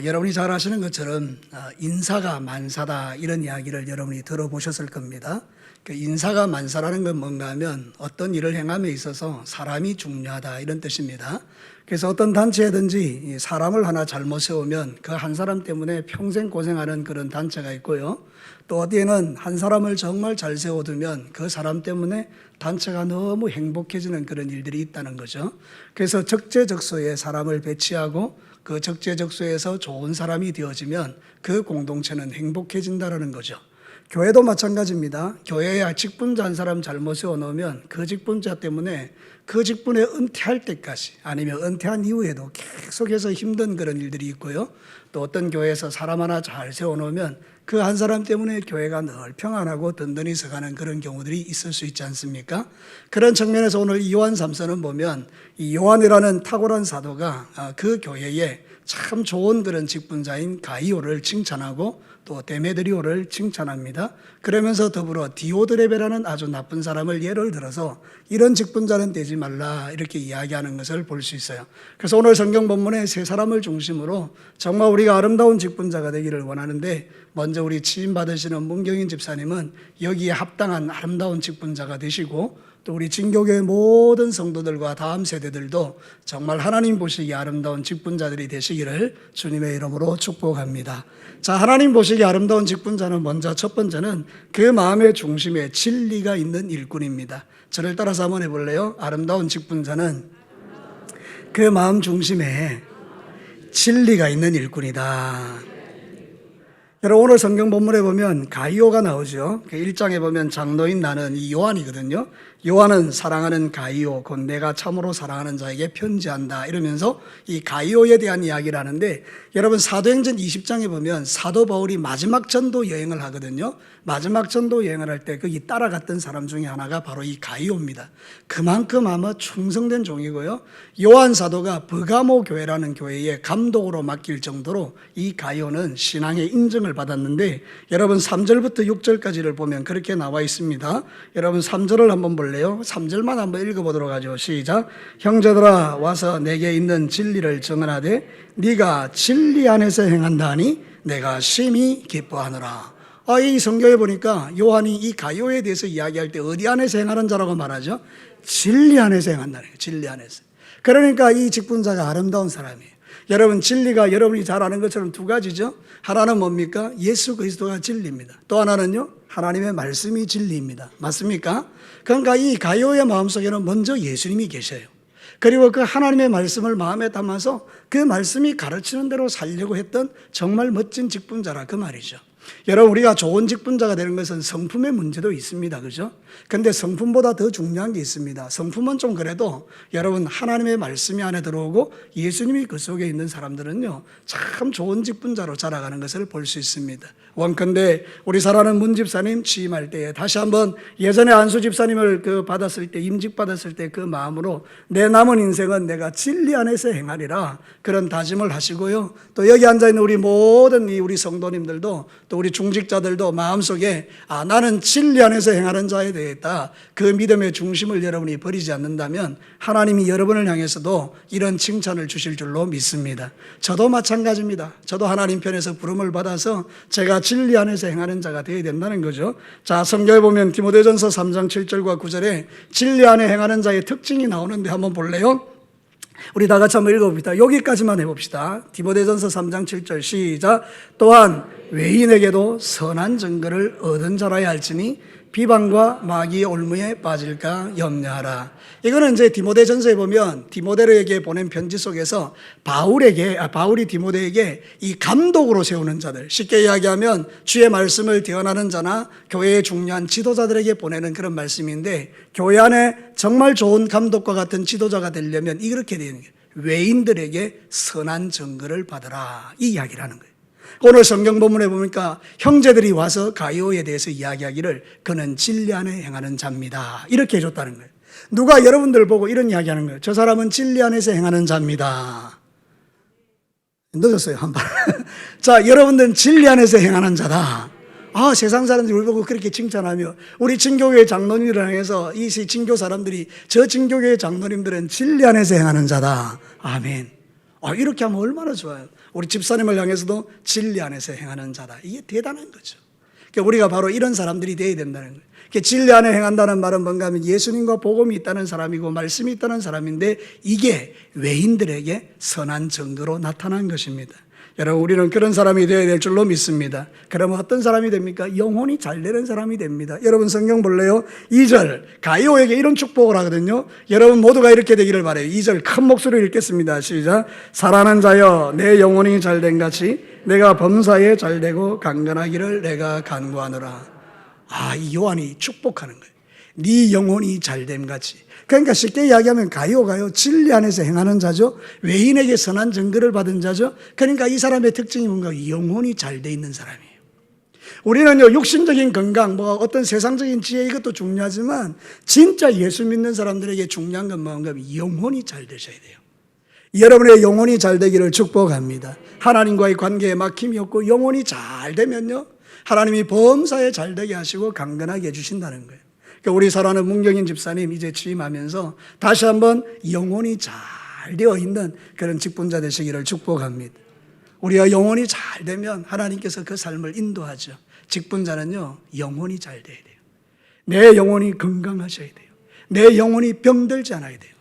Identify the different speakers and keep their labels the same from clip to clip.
Speaker 1: 여러분이 잘 아시는 것처럼 인사가 만사다 이런 이야기를 여러분이 들어보셨을 겁니다. 그 인사가 만사라는 건 뭔가 하면 어떤 일을 행함에 있어서 사람이 중요하다 이런 뜻입니다. 그래서 어떤 단체든지 사람을 하나 잘못 세우면 그 한 사람 때문에 평생 고생하는 그런 단체가 있고요. 또 어디에는 한 사람을 정말 잘 세워두면 그 사람 때문에 단체가 너무 행복해지는 그런 일들이 있다는 거죠. 그래서 적재적소에 사람을 배치하고 그 적재적소에서 좋은 사람이 되어지면 그 공동체는 행복해진다는 거죠. 교회도 마찬가지입니다. 교회에 직분자 한 사람 잘못 세워놓으면 그 직분자 때문에 그 직분에 은퇴할 때까지 아니면 은퇴한 이후에도 계속해서 힘든 그런 일들이 있고요. 또 어떤 교회에서 사람 하나 잘 세워놓으면 그 한 사람 때문에 교회가 늘 평안하고 든든히 서가는 그런 경우들이 있을 수 있지 않습니까? 그런 측면에서 오늘 이 요한 3서는 보면 이 요한이라는 탁월한 사도가 그 교회에 참 좋은 그런 직분자인 가이오를 칭찬하고 또 데메드리오를 칭찬합니다. 그러면서 더불어 디오드레베라는 아주 나쁜 사람을 예를 들어서 이런 직분자는 되지 말라 이렇게 이야기하는 것을 볼 수 있어요. 그래서 오늘 성경 본문에 세 사람을 중심으로 정말 우리가 아름다운 직분자가 되기를 원하는데, 먼저 우리 취임 받으시는 문경인 집사님은 여기에 합당한 아름다운 직분자가 되시고, 또 우리 진교교의 모든 성도들과 다음 세대들도 정말 하나님 보시기에 아름다운 직분자들이 되시기를 주님의 이름으로 축복합니다. 자, 하나님 보시기에 아름다운 직분자는 먼저 첫 번째는 그 마음의 중심에 진리가 있는 일꾼입니다. 저를 따라서 한번 해볼래요? 아름다운 직분자는 그 마음 중심에 진리가 있는 일꾼이다. 여러분, 오늘 성경 본문에 보면 가이오가 나오죠. 그 1장에 보면 장로인 나는 이 요한이거든요. 요한은 사랑하는 가이오, 곧 내가 참으로 사랑하는 자에게 편지한다 이러면서 이 가이오에 대한 이야기를 하는데, 여러분 사도행전 20장에 보면 사도 바울이 마지막 전도 여행을 하거든요. 마지막 전도 여행을 할 때 거기 따라갔던 사람 중에 하나가 바로 이 가이오입니다. 그만큼 아마 충성된 종이고요. 요한 사도가 버가모 교회라는 교회에 감독으로 맡길 정도로 이 가이오는 신앙의 인정을 받았는데, 여러분 3절부터 6절까지를 보면 그렇게 나와 있습니다. 여러분 3절을 한번 볼래요? 3절만 한번 읽어보도록 하죠. 시작. 형제들아, 와서 내게 있는 진리를 증언하되 네가 진리 안에서 행한다 하니 내가 심히 기뻐하노라. 이 성경에 보니까 요한이 이 가이오에 대해서 이야기할 때 어디 안에서 행하는 자라고 말하죠? 진리 안에서 행한다는 거예요. 진리 안에서. 그러니까 이 직분자가 아름다운 사람이에요. 여러분, 진리가 여러분이 잘 아는 것처럼 두 가지죠. 하나는 뭡니까? 예수 그리스도가 진리입니다. 또 하나는요, 하나님의 말씀이 진리입니다. 맞습니까? 그러니까 이 가이오의 마음속에는 먼저 예수님이 계셔요. 그리고 그 하나님의 말씀을 마음에 담아서 그 말씀이 가르치는 대로 살려고 했던 정말 멋진 직분자라 그 말이죠. 여러분, 우리가 좋은 직분자가 되는 것은 성품의 문제도 있습니다. 그죠? 근데 성품보다 더 중요한 게 있습니다. 성품은 좀 그래도 여러분 하나님의 말씀이 안에 들어오고 예수님이 그 속에 있는 사람들은요, 참 좋은 직분자로 자라가는 것을 볼 수 있습니다. 원컨대 우리 사랑하는 문 집사님 취임할 때에 다시 한번 예전에 안수 집사님을 받았을 때, 임직 받았을 때 그 마음으로 내 남은 인생은 내가 진리 안에서 행하리라 그런 다짐을 하시고요. 또 여기 앉아있는 우리 모든 우리 성도님들도 또 우리 중직자들도 마음속에 나는 진리 안에서 행하는 자에 되겠다, 그 믿음의 중심을 여러분이 버리지 않는다면 하나님이 여러분을 향해서도 이런 칭찬을 주실 줄로 믿습니다. 저도 마찬가지입니다. 저도 하나님 편에서 부름을 받아서 제가 진리 안에서 행하는 자가 되어야 된다는 거죠. 자, 성경에 보면 디모데전서 3장 7절과 9절에 진리 안에 행하는 자의 특징이 나오는데 한번 볼래요? 우리 다 같이 한번 읽어봅시다. 여기까지만 해봅시다. 디모데전서 3장 7절 시작. 또한 외인에게도 선한 증거를 얻은 자라야 할지니 비방과 마귀의 올무에 빠질까 염려하라. 이거는 이제 디모데전서에 보면 디모데에게 보낸 편지 속에서 바울이 디모데에게 이 감독으로 세우는 자들, 쉽게 이야기하면 주의 말씀을 대언하는 자나 교회의 중요한 지도자들에게 보내는 그런 말씀인데, 교회 안에 정말 좋은 감독과 같은 지도자가 되려면 이렇게 되는 거예요. 외인들에게 선한 증거를 받으라, 이 이야기를 하는 거예요. 오늘 성경 본문에 보니까 형제들이 와서 가이오에 대해서 이야기하기를 그는 진리 안에 행하는 자입니다 이렇게 해줬다는 거예요. 누가 여러분들 보고 이런 이야기하는 거예요. 저 사람은 진리 안에서 행하는 자입니다. 늦었어요, 한 번. 자, 여러분들은 진리 안에서 행하는 자다. 세상 사람들이 우리 보고 그렇게 칭찬하며, 우리 진교교회 장로님들을 향해서 이 진교 사람들이 저 진교교회 장로님들은 진리 안에서 행하는 자다. 아멘. 이렇게 하면 얼마나 좋아요. 우리 집사님을 향해서도 진리 안에서 행하는 자다. 이게 대단한 거죠. 그러니까 우리가 바로 이런 사람들이 되어야 된다는 거예요. 진리 안에 행한다는 말은 뭔가 하면 예수님과 복음이 있다는 사람이고 말씀이 있다는 사람인데 이게 외인들에게 선한 증거로 나타난 것입니다. 여러분, 우리는 그런 사람이 되어야 될 줄로 믿습니다. 그러면 어떤 사람이 됩니까? 영혼이 잘 되는 사람이 됩니다. 여러분, 성경 볼래요? 2절 가이오에게 이런 축복을 하거든요. 여러분 모두가 이렇게 되기를 바라요. 2절 큰 목소리로 읽겠습니다. 시작. 사랑하는 자여, 내 영혼이 잘된 같이 내가 범사에 잘되고 강건하기를 내가 간구하노라. 이 요한이 축복하는 거예요. 네 영혼이 잘됨 같이. 그러니까 쉽게 이야기하면 가요 진리 안에서 행하는 자죠. 외인에게 선한 증거를 받은 자죠. 그러니까 이 사람의 특징이 뭔가 영혼이 잘 돼 있는 사람이에요. 우리는요, 육신적인 건강, 어떤 세상적인 지혜 이것도 중요하지만 진짜 예수 믿는 사람들에게 중요한 건 뭔가 영혼이 잘 되셔야 돼요. 여러분의 영혼이 잘 되기를 축복합니다. 하나님과의 관계에 막힘이 없고 영혼이 잘 되면요, 하나님이 범사에 잘 되게 하시고 강건하게 해주신다는 거예요. 그러니까 우리 사랑하는 문경인 집사님 이제 취임하면서 다시 한번 영혼이 잘 되어 있는 그런 직분자 되시기를 축복합니다. 우리가 영혼이 잘 되면 하나님께서 그 삶을 인도하죠. 직분자는요, 영혼이 잘 돼야 돼요. 내 영혼이 건강하셔야 돼요. 내 영혼이 병들지 않아야 돼요.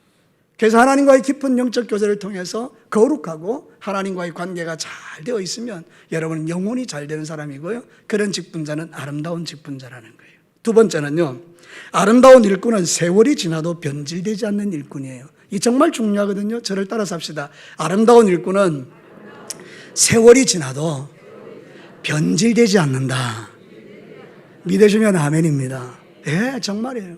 Speaker 1: 그래서 하나님과의 깊은 영적 교제를 통해서 거룩하고 하나님과의 관계가 잘 되어 있으면 여러분은 영혼이 잘 되는 사람이고요, 그런 직분자는 아름다운 직분자라는 거예요. 두 번째는요, 아름다운 일꾼은 세월이 지나도 변질되지 않는 일꾼이에요. 이 정말 중요하거든요. 저를 따라서 합시다. 아름다운 일꾼은 세월이 지나도 변질되지 않는다. 믿으시면 아멘입니다. 네, 정말이에요.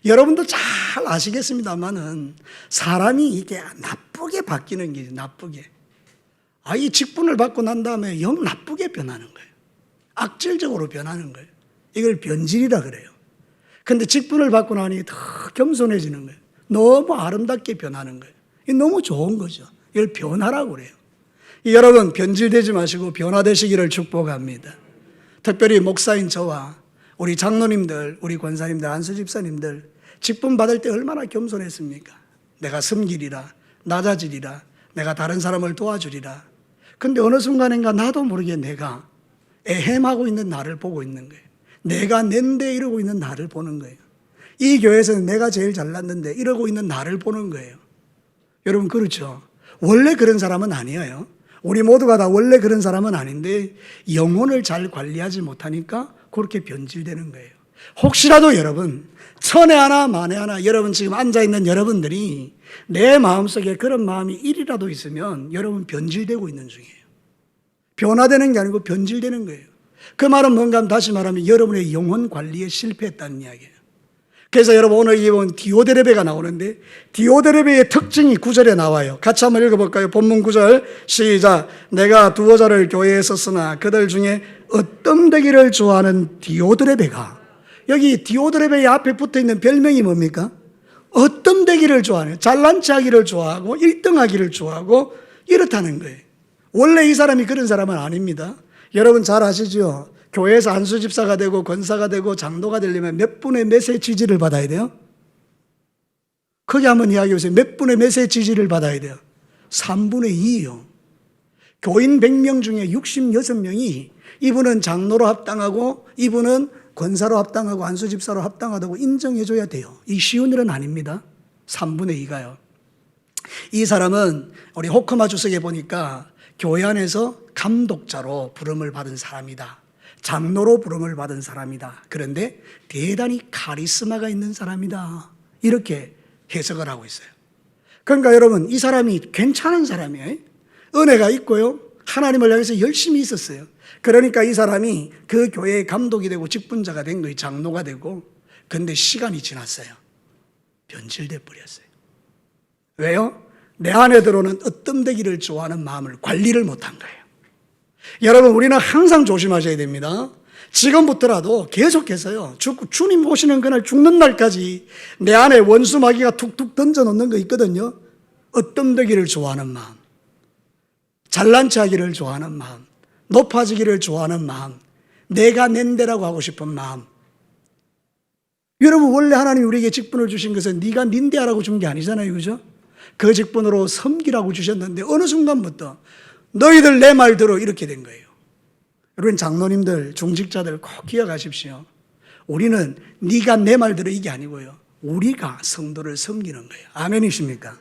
Speaker 1: 여러분도 잘 아시겠습니다만은 사람이 이게 나쁘게 바뀌는 게 나쁘게. 이 직분을 받고 난 다음에 영 나쁘게 변하는 거예요. 악질적으로 변하는 거예요. 이걸 변질이라 그래요. 근데 직분을 받고 나니 더 겸손해지는 거예요. 너무 아름답게 변하는 거예요. 이게 너무 좋은 거죠. 이걸 변화라고 그래요. 여러분, 변질되지 마시고 변화되시기를 축복합니다. 특별히 목사인 저와 우리 장로님들, 우리 권사님들, 안수집사님들 직분 받을 때 얼마나 겸손했습니까? 내가 섬기리라, 낮아지리라, 내가 다른 사람을 도와주리라. 근데 어느 순간인가 나도 모르게 내가 애헴하고 있는 나를 보고 있는 거예요. 내가 낸데 이러고 있는 나를 보는 거예요. 이 교회에서는 내가 제일 잘났는데 이러고 있는 나를 보는 거예요. 여러분, 그렇죠? 원래 그런 사람은 아니에요. 우리 모두가 다 원래 그런 사람은 아닌데 영혼을 잘 관리하지 못하니까 그렇게 변질되는 거예요. 혹시라도 여러분, 천에 하나 만에 하나 여러분 지금 앉아있는 여러분들이 내 마음속에 그런 마음이 1이라도 있으면 여러분 변질되고 있는 중이에요. 변화되는 게 아니고 변질되는 거예요. 그 말은 뭔가 다시 말하면 여러분의 영혼 관리에 실패했다는 이야기예요. 그래서 여러분 오늘 이 보면 디오데레베가 나오는데 디오데레베의 특징이 9절에 나와요. 같이 한번 읽어볼까요? 본문 9절 시작. 내가 두어 자를 교회에 썼으나 그들 중에 어떤 좋아하는 디오데레베가, 여기 디오데레베의 앞에 붙어있는 별명이 뭡니까? 어떤 되기를 좋아하는, 잘난 체하기를 좋아하고 1등하기를 좋아하고 이렇다는 거예요. 원래 이 사람이 그런 사람은 아닙니다. 여러분 잘 아시죠? 교회에서 안수집사가 되고 권사가 되고 장로가 되려면 몇 분의 몇의 지지를 받아야 돼요? 크게 한번 이야기해 보세요. 몇 분의 몇의 지지를 받아야 돼요? 3분의 2요. 교인 100명 중에 66명이 이분은 장로로 합당하고 이분은 권사로 합당하고 안수집사로 합당하다고 인정해 줘야 돼요. 이 쉬운 일은 아닙니다. 3분의 2가요. 이 사람은 우리 호크마 주석에 보니까 교회 안에서 감독자로 부름을 받은 사람이다. 장로로 부름을 받은 사람이다. 그런데 대단히 카리스마가 있는 사람이다. 이렇게 해석을 하고 있어요. 그러니까 여러분, 이 사람이 괜찮은 사람이에요. 은혜가 있고요, 하나님을 향해서 열심히 있었어요. 그러니까 이 사람이 그 교회의 감독이 되고 직분자가 된 거예요. 장로가 되고. 그런데 시간이 지났어요. 변질돼 버렸어요. 왜요? 내 안에 들어오는 으뜸되기를 좋아하는 마음을 관리를 못한 거예요. 여러분, 우리는 항상 조심하셔야 됩니다. 지금부터라도 계속해서요, 주님 오시는 그날 죽는 날까지 내 안에 원수 마귀가 툭툭 던져놓는 거 있거든요. 으뜸되기를 좋아하는 마음, 잘난 체하기를 좋아하는 마음, 높아지기를 좋아하는 마음, 내가 낸데라고 하고 싶은 마음. 여러분, 원래 하나님이 우리에게 직분을 주신 것은 네가 닌데하라고 준 게 아니잖아요, 그죠? 그 직분으로 섬기라고 주셨는데 어느 순간부터 너희들 내 말 들어 이렇게 된 거예요. 여러분 장로님들, 중직자들 꼭 기억하십시오. 우리는 네가 내 말 들어 이게 아니고요. 우리가 성도를 섬기는 거예요. 아멘이십니까?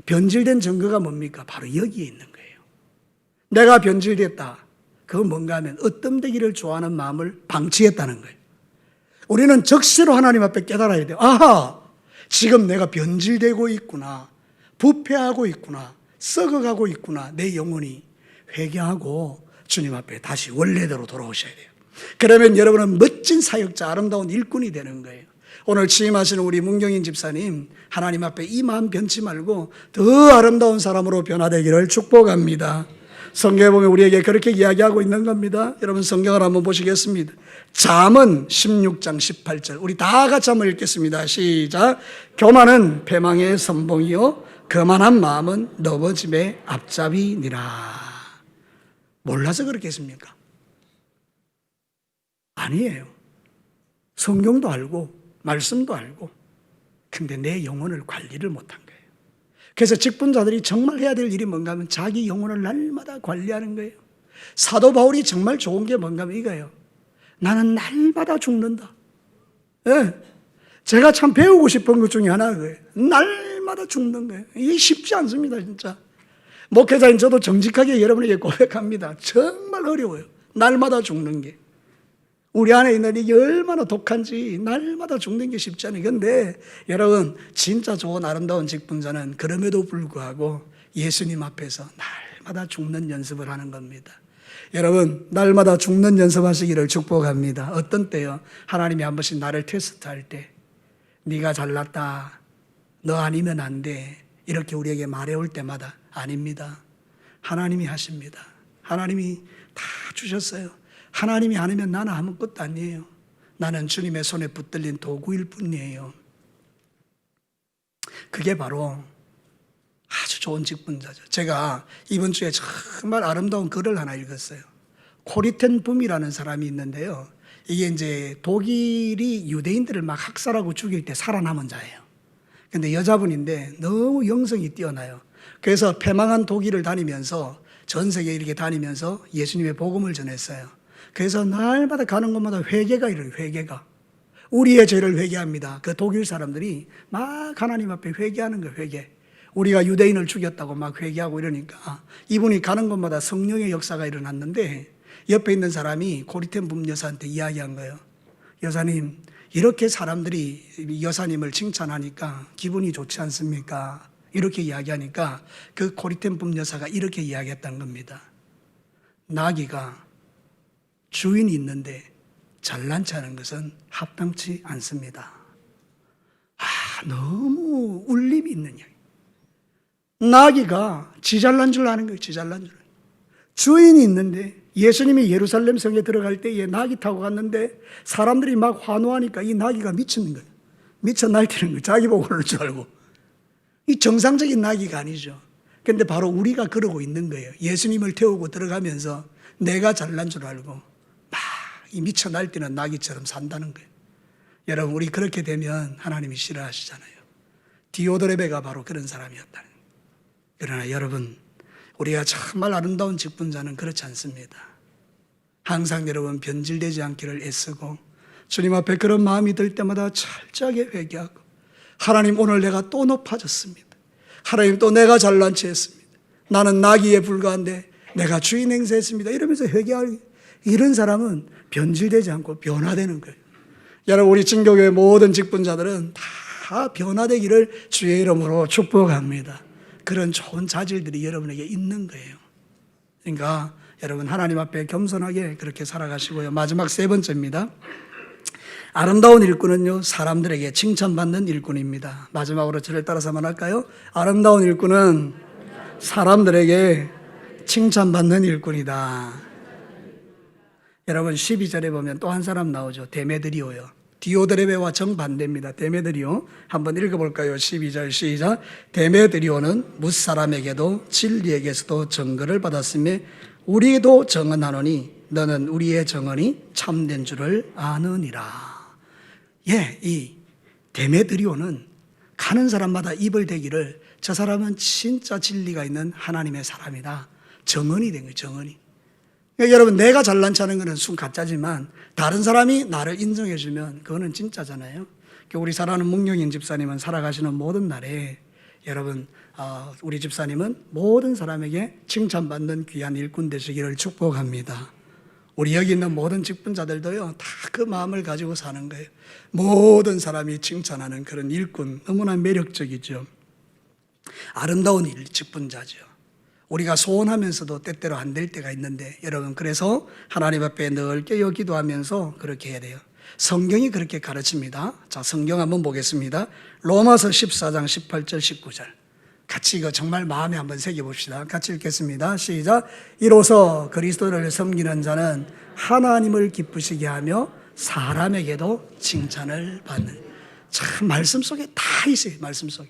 Speaker 1: 변질된 증거가 뭡니까? 바로 여기에 있는 거예요. 내가 변질됐다. 그건 뭔가 하면 으뜸되기를 좋아하는 마음을 방치했다는 거예요. 우리는 적시로 하나님 앞에 깨달아야 돼요. 아하! 지금 내가 변질되고 있구나. 부패하고 있구나. 썩어가고 있구나. 내 영혼이 회개하고 주님 앞에 다시 원래대로 돌아오셔야 돼요. 그러면 여러분은 멋진 사역자, 아름다운 일꾼이 되는 거예요. 오늘 취임하시는 우리 문경인 집사님, 하나님 앞에 이 마음 변치 말고 더 아름다운 사람으로 변화되기를 축복합니다. 성경에 보면 우리에게 그렇게 이야기하고 있는 겁니다. 여러분 성경을 한번 보시겠습니다. 잠언 16장 18절 우리 다 같이 한번 읽겠습니다. 시작. 교만은 패망의 선봉이요 거만한 마음은 넘어짐의 앞잡이니라. 몰라서 그렇겠습니까? 아니에요. 성경도 알고 말씀도 알고 근데 내 영혼을 관리를 못한 거예요. 그래서 직분자들이 정말 해야 될 일이 뭔가 하면 자기 영혼을 날마다 관리하는 거예요. 사도 바울이 정말 좋은 게 뭔가 하면 이거예요. 나는 날마다 죽는다. 네. 제가 참 배우고 싶은 것 중에 하나가 그거예요. 날마다 죽는 거예요. 이게 쉽지 않습니다, 진짜. 목회자인 저도 정직하게 여러분에게 고백합니다. 정말 어려워요. 날마다 죽는 게. 우리 안에 있는 이게 얼마나 독한지 날마다 죽는 게 쉽지 않아요. 그런데 여러분 진짜 좋은 아름다운 직분자는 그럼에도 불구하고 예수님 앞에서 날마다 죽는 연습을 하는 겁니다. 여러분 날마다 죽는 연습하시기를 축복합니다. 어떤 때요? 하나님이 한 번씩 나를 테스트할 때 네가 잘났다. 너 아니면 안 돼. 이렇게 우리에게 말해올 때마다 아닙니다. 하나님이 하십니다. 하나님이 다 주셨어요. 하나님이 아니면 나는 아무것도 아니에요. 나는 주님의 손에 붙들린 도구일 뿐이에요. 그게 바로 아주 좋은 직분자죠. 제가 이번 주에 정말 아름다운 글을 하나 읽었어요. 코리텐 붐이라는 사람이 있는데요. 이게 이제 독일이 유대인들을 막 학살하고 죽일 때 살아남은 자예요. 근데 여자분인데 너무 영성이 뛰어나요. 그래서 패망한 독일을 다니면서 전 세계 이렇게 다니면서 예수님의 복음을 전했어요. 그래서 날마다 가는 곳마다 회개가 일어나요. 회개가. 우리의 죄를 회개합니다. 그 독일 사람들이 막 하나님 앞에 회개하는 거예요. 회개. 우리가 유대인을 죽였다고 막 회개하고 이러니까 이분이 가는 곳마다 성령의 역사가 일어났는데 옆에 있는 사람이 고리텐 붐 여사한테 이야기한 거예요. 여사님, 이렇게 사람들이 여사님을 칭찬하니까 기분이 좋지 않습니까? 이렇게 이야기하니까 그 고리텐 붐 여사가 이렇게 이야기했다는 겁니다. 나귀가 주인이 있는데 잘난 체하는 것은 합당치 않습니다. 너무 울림이 있는 이야기. 나귀가 지 잘난 줄 아는 거예요. 지 잘난 줄. 주인이 있는데 예수님이 예루살렘 성에 들어갈 때에 나귀 타고 갔는데 사람들이 막 환호하니까 이 나귀가 미치는 거예요. 미쳐 날뛰는 거예요. 자기 보고 그럴 줄 알고. 이 정상적인 나귀가 아니죠. 그런데 바로 우리가 그러고 있는 거예요. 예수님을 태우고 들어가면서 내가 잘난 줄 알고 막 이 미쳐 날뛰는 나귀처럼 산다는 거예요. 여러분 우리 그렇게 되면 하나님이 싫어하시잖아요. 디오드레베가 바로 그런 사람이었다는 거예요. 그러나 여러분 우리가 정말 아름다운 직분자는 그렇지 않습니다. 항상 여러분 변질되지 않기를 애쓰고 주님 앞에 그런 마음이 들 때마다 철저하게 회개하고 하나님 오늘 내가 또 높아졌습니다. 하나님 또 내가 잘난 체 했습니다. 나는 나귀에 불과한데 내가 주인 행세했습니다. 이러면서 회개하는 이런 사람은 변질되지 않고 변화되는 거예요. 여러분 우리 진교교회 모든 직분자들은 다 변화되기를 주의 이름으로 축복합니다. 그런 좋은 자질들이 여러분에게 있는 거예요. 그러니까 여러분 하나님 앞에 겸손하게 그렇게 살아가시고요. 마지막 세 번째입니다. 아름다운 일꾼은요 사람들에게 칭찬받는 일꾼입니다. 마지막으로 저를 따라서 한번 할까요? 아름다운 일꾼은 사람들에게 칭찬받는 일꾼이다. 여러분 12절에 보면 또 한 사람 나오죠. 데메드리오요. 디오드레베와 정반대입니다. 데메드리오 한번 읽어볼까요? 12절 시작. 데메드리오는 무사람에게도 진리에게서도 증거를 받았으며 우리에게도 증언하노니 너는 우리의 증언이 참된 줄을 아느니라. 이 데메드리오는 가는 사람마다 입을 대기를 저 사람은 진짜 진리가 있는 하나님의 사람이다. 정언이 된 거예요. 정언이. 그러니까 여러분, 내가 잘난 척하는 것은 순 가짜지만 다른 사람이 나를 인정해 주면 그거는 진짜잖아요. 그러니까 우리 사랑하는 문경인 집사님은 살아가시는 모든 날에 여러분, 우리 집사님은 모든 사람에게 칭찬받는 귀한 일꾼 되시기를 축복합니다. 우리 여기 있는 모든 직분자들도요, 다 그 마음을 가지고 사는 거예요. 모든 사람이 칭찬하는 그런 일꾼, 너무나 매력적이죠. 아름다운 직분자죠. 우리가 소원하면서도 때때로 안 될 때가 있는데, 여러분, 그래서 하나님 앞에 늘 깨어 기도하면서 그렇게 해야 돼요. 성경이 그렇게 가르칩니다. 자, 성경 한번 보겠습니다. 로마서 14장 18절 19절. 같이 이거 정말 마음에 한번 새겨봅시다. 같이 읽겠습니다. 시작. 이로써 그리스도를 섬기는 자는 하나님을 기쁘시게 하며 사람에게도 칭찬을 받는. 참, 말씀 속에 다 있어요. 말씀 속에.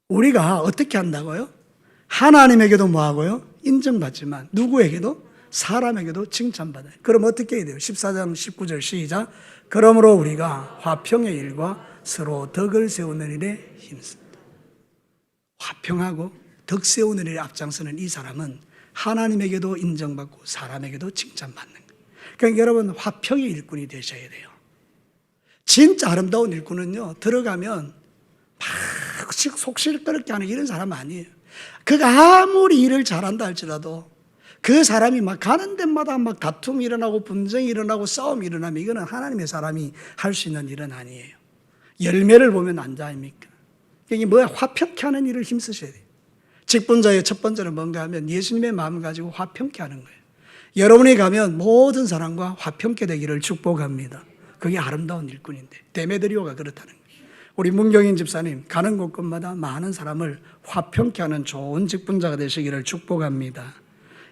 Speaker 1: 우리가 어떻게 한다고요? 하나님에게도 뭐하고요? 인정받지만 누구에게도? 사람에게도 칭찬받아요. 그럼 어떻게 해야 돼요? 14장 19절 시작. 그러므로 우리가 화평의 일과 서로 덕을 세우는 일에 힘씁니다. 화평하고 덕 세우는 일에 앞장서는 이 사람은 하나님에게도 인정받고 사람에게도 칭찬받는 거예요. 그러니까 여러분, 화평의 일꾼이 되셔야 돼요. 진짜 아름다운 일꾼은요, 들어가면 막 속 시끄럽게 하는 이런 사람 아니에요. 그가 아무리 일을 잘한다 할지라도 그 사람이 막 가는 데마다 막 다툼이 일어나고 분쟁이 일어나고 싸움이 일어나면 이거는 하나님의 사람이 할 수 있는 일은 아니에요. 열매를 보면 안자 아닙니까? 이게 뭐야? 화평케 하는 일을 힘쓰셔야 돼요. 직분자의 첫 번째는 뭔가 하면 예수님의 마음을 가지고 화평케 하는 거예요. 여러분이 가면 모든 사람과 화평케 되기를 축복합니다. 그게 아름다운 일꾼인데, 데메드리오가 그렇다는 거예요. 우리 문경인 집사님 가는 곳곳마다 많은 사람을 화평케 하는 좋은 직분자가 되시기를 축복합니다.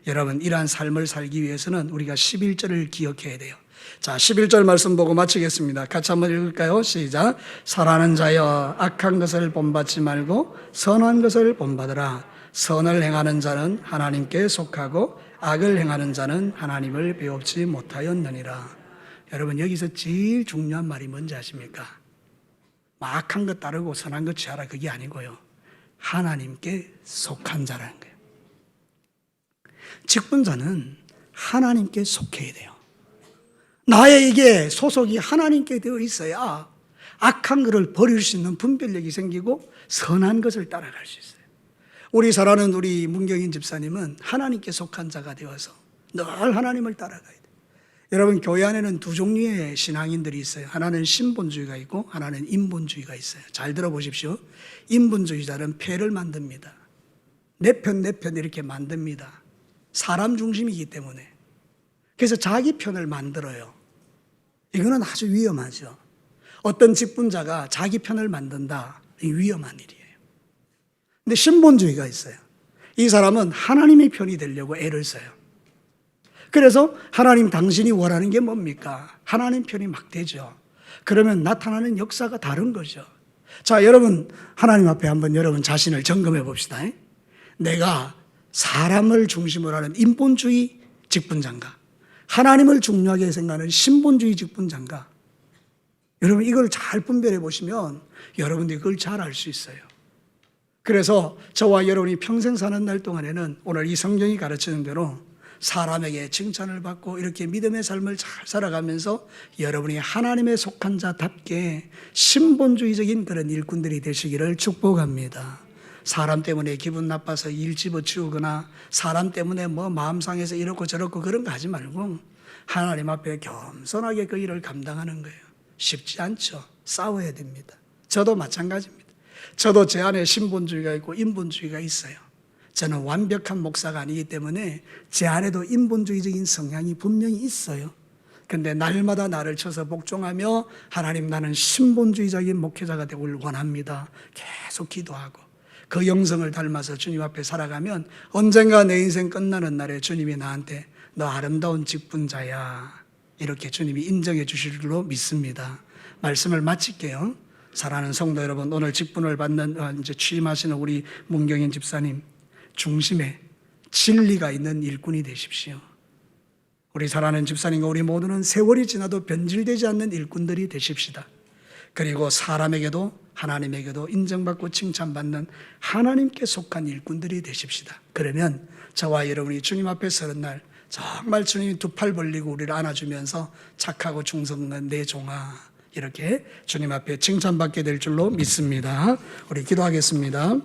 Speaker 1: 여러분, 이러한 삶을 살기 위해서는 우리가 11절을 기억해야 돼요. 자, 11절 말씀 보고 마치겠습니다. 같이 한번 읽을까요? 시작. 사랑하는 자여, 악한 것을 본받지 말고 선한 것을 본받으라. 선을 행하는 자는 하나님께 속하고 악을 행하는 자는 하나님을 배웁지 못하였느니라. 여러분, 여기서 제일 중요한 말이 뭔지 아십니까? 악한 것 따르고 선한 것 취하라, 그게 아니고요, 하나님께 속한 자라는 거예요. 직분자는 하나님께 속해야 돼요. 나의 이게 소속이 하나님께 되어 있어야 악한 것을 버릴 수 있는 분별력이 생기고 선한 것을 따라갈 수 있어요. 우리 사랑하는 우리 문경인 집사님은 하나님께 속한 자가 되어서 늘 하나님을 따라가야 돼요. 여러분, 교회 안에는 두 종류의 신앙인들이 있어요. 하나는 신본주의가 있고 하나는 인본주의가 있어요. 잘 들어보십시오. 인본주의자는 패를 만듭니다. 내 편 이렇게 만듭니다. 사람 중심이기 때문에. 그래서 자기 편을 만들어요. 이거는 아주 위험하죠. 어떤 직분자가 자기 편을 만든다, 위험한 일이에요. 근데 신본주의가 있어요. 이 사람은 하나님의 편이 되려고 애를 써요. 그래서 하나님, 당신이 원하는 게 뭡니까? 하나님 편이 막 되죠. 그러면 나타나는 역사가 다른 거죠. 자, 여러분, 하나님 앞에 한번 여러분 자신을 점검해 봅시다. 내가 사람을 중심으로 하는 인본주의 직분자인가? 하나님을 중요하게 생각하는 신본주의 직분자인가? 여러분, 이걸 잘 분별해 보시면 여러분들이 그걸 잘 알 수 있어요. 그래서 저와 여러분이 평생 사는 날 동안에는 오늘 이 성경이 가르치는 대로 사람에게 칭찬을 받고 이렇게 믿음의 삶을 잘 살아가면서 여러분이 하나님의 속한 자답게 신본주의적인 그런 일꾼들이 되시기를 축복합니다. 사람 때문에 기분 나빠서 일 집어치우거나 사람 때문에 뭐 마음 상해서 이렇고 저렇고 그런 거 하지 말고 하나님 앞에 겸손하게 그 일을 감당하는 거예요. 쉽지 않죠. 싸워야 됩니다. 저도 마찬가지입니다. 저도 제 안에 신본주의가 있고 인본주의가 있어요. 저는 완벽한 목사가 아니기 때문에 제 안에도 인본주의적인 성향이 분명히 있어요. 근데 날마다 나를 쳐서 복종하며 하나님, 나는 신본주의적인 목회자가 되길 원합니다. 계속 기도하고 그 영성을 닮아서 주님 앞에 살아가면 언젠가 내 인생 끝나는 날에 주님이 나한테 너 아름다운 직분자야, 이렇게 주님이 인정해 주실 줄로 믿습니다. 말씀을 마칠게요. 사랑하는 성도 여러분, 오늘 직분을 받는 이제 취임하시는 우리 문경인 집사님 중심에 진리가 있는 일꾼이 되십시오. 우리 사랑하는 집사님과 우리 모두는 세월이 지나도 변질되지 않는 일꾼들이 되십시다. 그리고 사람에게도 하나님에게도 인정받고 칭찬받는 하나님께 속한 일꾼들이 되십시다. 그러면 저와 여러분이 주님 앞에 서는 날 정말 주님이 두 팔 벌리고 우리를 안아주면서 착하고 충성된 내 종아 이렇게 주님 앞에 칭찬받게 될 줄로 믿습니다. 우리 기도하겠습니다.